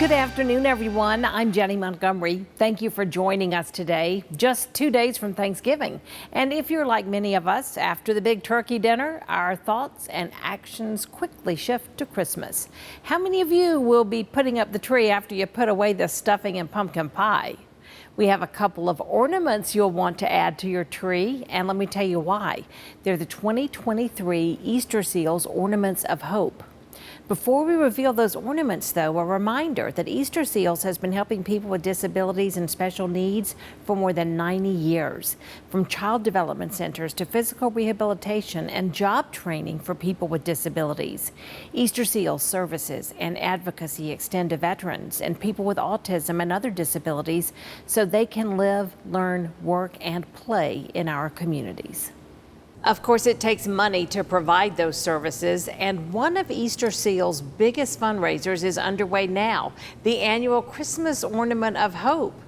Good afternoon, everyone. I'm Jenny Montgomery. Thank you for joining us today, just 2 days from Thanksgiving. And if you're like many of us, after the big turkey dinner, our thoughts and actions quickly shift to Christmas. How many of you will be putting up the tree after you put away the stuffing and pumpkin pie? We have a couple of ornaments you'll want to add to your tree, and let me tell you why. They're the 2023 Easterseals Ornaments of Hope. Before we reveal those ornaments, though, a reminder that Easterseals has been helping people with disabilities and special needs for more than 90 years. From child development centers to physical rehabilitation and job training for people with disabilities. Easterseals services and advocacy extend to veterans and people with autism and other disabilities so they can live, learn, work, and play in our communities. Of course, it takes money to provide those services, and one of Easterseals' biggest fundraisers is underway now, the annual Christmas Ornament of Hope.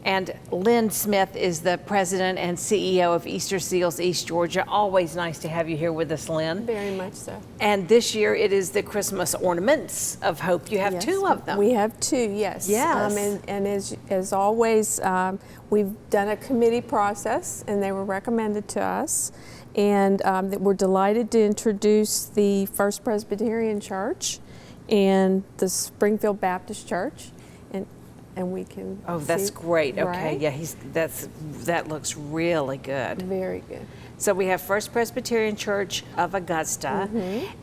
And Lynn Smith is the president and CEO of Easterseals East Georgia. Always nice to have you here with us, Lynn. Very much so. And this year it is the Christmas Ornaments of Hope. You have two of them. We have two, yes. Yes. And as always, we've done a committee process, and they were recommended to us. And we're delighted to introduce the First Presbyterian Church and the Springfield Baptist Church, and we can. Oh, that's great. Okay, right? yeah, that looks really good. Very good. So we have First Presbyterian Church of Augusta,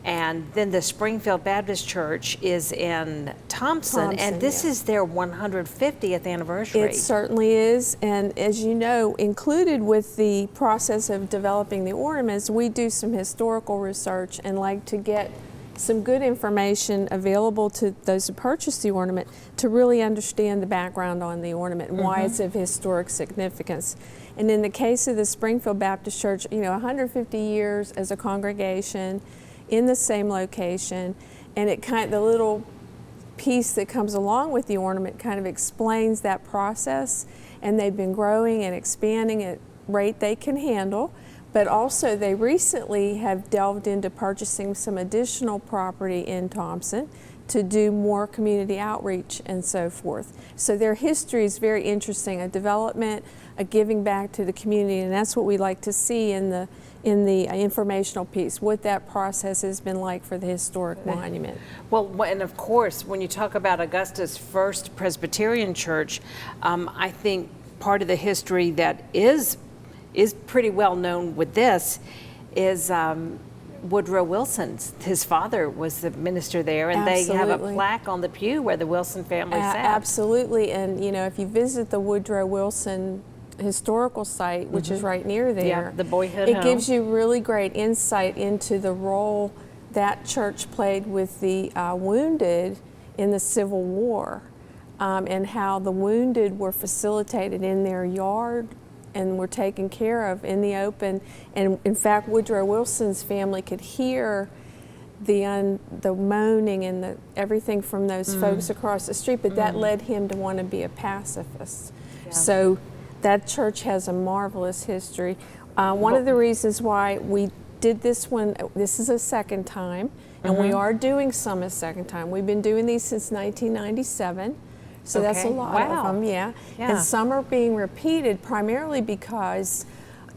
and then the Springfield Baptist Church is in Thompson, and this is their 150th anniversary. It certainly is, and as you know, included with the process of developing the ornaments, we do some historical research and like to get some good information available to those who purchase the ornament to really understand the background on the ornament and why it's of historic significance. And in the case of the Springfield Baptist Church, 150 years as a congregation in the same location, and the little piece that comes along with the ornament kind of explains that process, and they've been growing and expanding at rate they can handle. But also they recently have delved into purchasing some additional property in Thompson to do more community outreach and so forth. So their history is very interesting, a development, a giving back to the community, and that's what we like to see in the informational piece, what that process has been like for the historic monument. Well, and of course, when you talk about Augusta's First Presbyterian Church, I think part of the history that is pretty well known with this is Woodrow Wilson's. His father was the minister there, and they have a plaque on the pew where the Wilson family sat. Absolutely, and if you visit the Woodrow Wilson historical site, which is right near there, the boyhood it home. gives you really great insight into the role that church played with the wounded in the Civil War, and how the wounded were facilitated in their yard and were taken care of in the open. And in fact, Woodrow Wilson's family could hear the moaning and everything from those folks across the street, but that led him to want to be a pacifist. Yeah. So that church has a marvelous history. One of the reasons why we did this one, this is a second time, and we are doing some a second time. We've been doing these since 1997. So that's a lot of them, yeah. And some are being repeated primarily because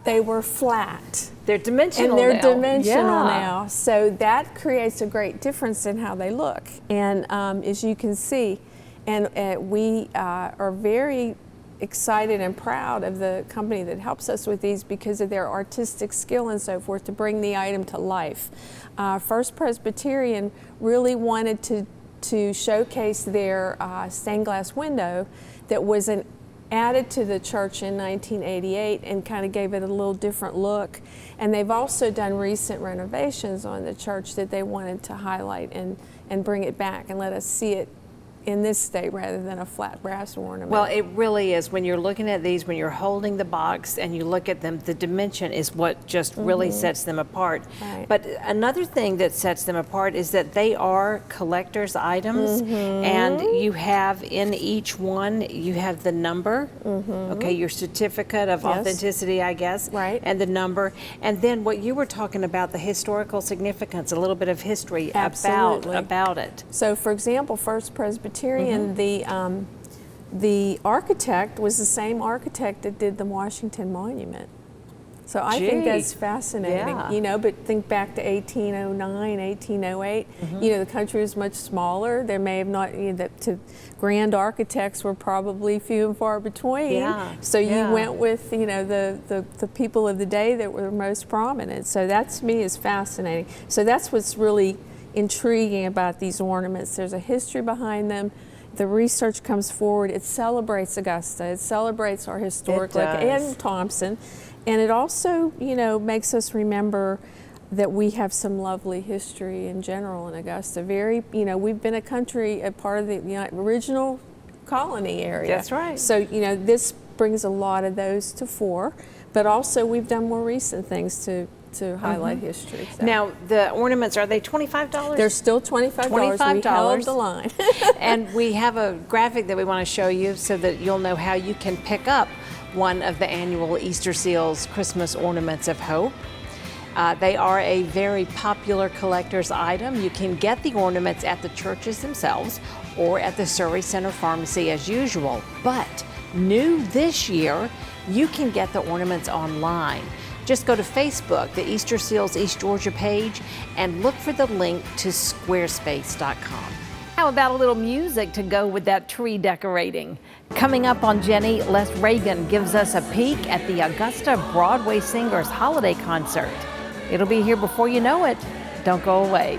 they were flat. They're dimensional now. And they're dimensional now. So that creates a great difference in how they look. And as you can see, and we are very excited and proud of the company that helps us with these because of their artistic skill and so forth to bring the item to life. First Presbyterian really wanted to showcase their stained glass window that was added to the church in 1988 and kind of gave it a little different look. And they've also done recent renovations on the church that they wanted to highlight and bring it back and let us see it in this state rather than a flat brass ornament. Well, it really is. When you're looking at these, when you're holding the box and you look at them, the dimension is what just really sets them apart. Right. But another thing that sets them apart is that they are collector's items, and you have in each one, you have the number, okay, your certificate of authenticity, I guess, right, and the number. And then what you were talking about, the historical significance, a little bit of history about it. So for example, First Presbyterian parliamentarian, the architect was the same architect that did the Washington Monument. So I think that's fascinating, Yeah. you know, but think back to 1809, 1808, you know, the country was much smaller. There may have not, you know, grand architects were probably few and far between. Yeah. So you went with, you know, the people of the day that were most prominent. So that to me is fascinating. So that's what's really intriguing about these ornaments. There's a history behind them. The research comes forward. It celebrates Augusta. It celebrates our historic and Thompson. And it also, you know, makes us remember that we have some lovely history in general in Augusta. Very, you know, we've been a country, a part of the original colony area. That's right. So, you know, this brings a lot of those to fore, but also we've done more recent things to highlight history. So. Now, the ornaments, are they $25? They're still $25. We held the line. And we have a graphic that we want to show you so that you'll know how you can pick up one of the annual Easterseals Christmas Ornaments of Hope. They are a very popular collector's item. You can get the ornaments at the churches themselves or at the Surrey Center Pharmacy as usual. But new this year, you can get the ornaments online. Just go to Facebook, the Easterseals East Georgia page, and look for the link to squarespace.com. How about a little music to go with that tree decorating? Coming up on Jenny, Les Reagan gives us a peek at the Augusta Broadway Singers Holiday Concert. It'll be here before you know it. Don't go away.